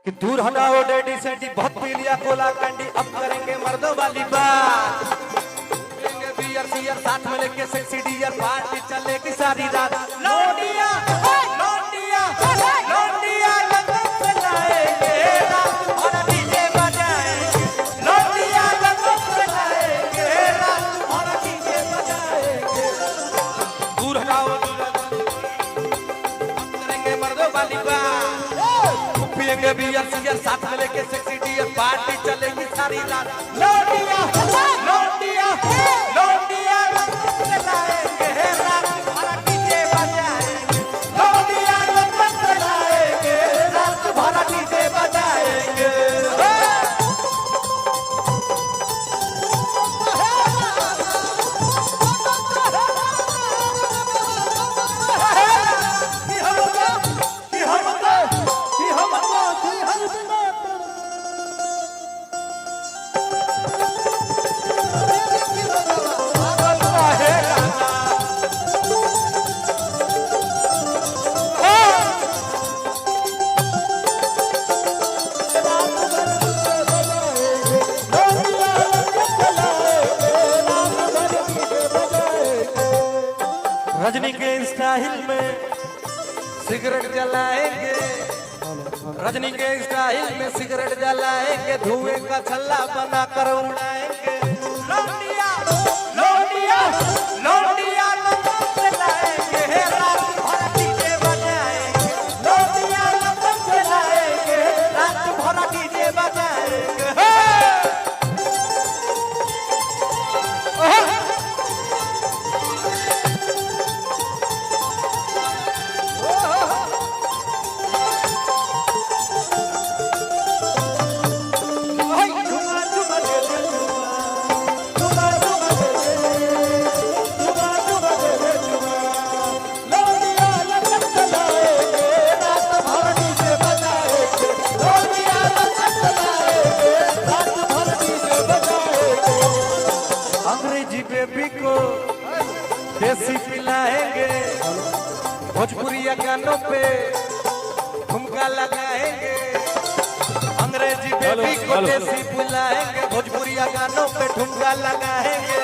कि दूर हटाओ डैडी सेंटी बहुत पी लिया कोला कैंडी अब करेंगे मर्दों वाली बात लेंगे बियर सियर साथ में लेके सेक्सी डियर पार्टी चलेगी सारी रात लौंडिया लौंडिया लौंडिया लगन से लाएंगे रात और डीजे बजाएंगे लौंडिया लगन से लाएंगे रात और डीजे बजाएंगे दूर हटाओ करेंगे मर्दों वाली बात पिएंगे बियर सियर साथ में लेके सेक्सी डियर पार्टी चलेगी सारी रात लौंडिया लौंडिया लौंडिया लगन लाएंगे रात भर डीजे बजाएंगे लौंडिया लगन लाएंगे रात भर डीजे बजाएंगे रजनी के स्टाइल में सिगरेट जलाएंगे रजनी के स्टाइल में सिगरेट जलाएंगे धुएं का छल्ला बना कर उड़ाएंगे लौंडिया लौंडिया लौंडिया लगन लाएंगे रात भर डीजे बजाएंगे लौंडिया लगन लाएंगे रात भर डीजे बजाएंगे अंग्रेजी बेबी को देसी पिलाएंगे भोजपुरिया गानों पे ठुमका लगाएंगे अंग्रेजी बेबी को देसी पिलाएंगे भोजपुरिया गानों पे ठुमका लगाएंगे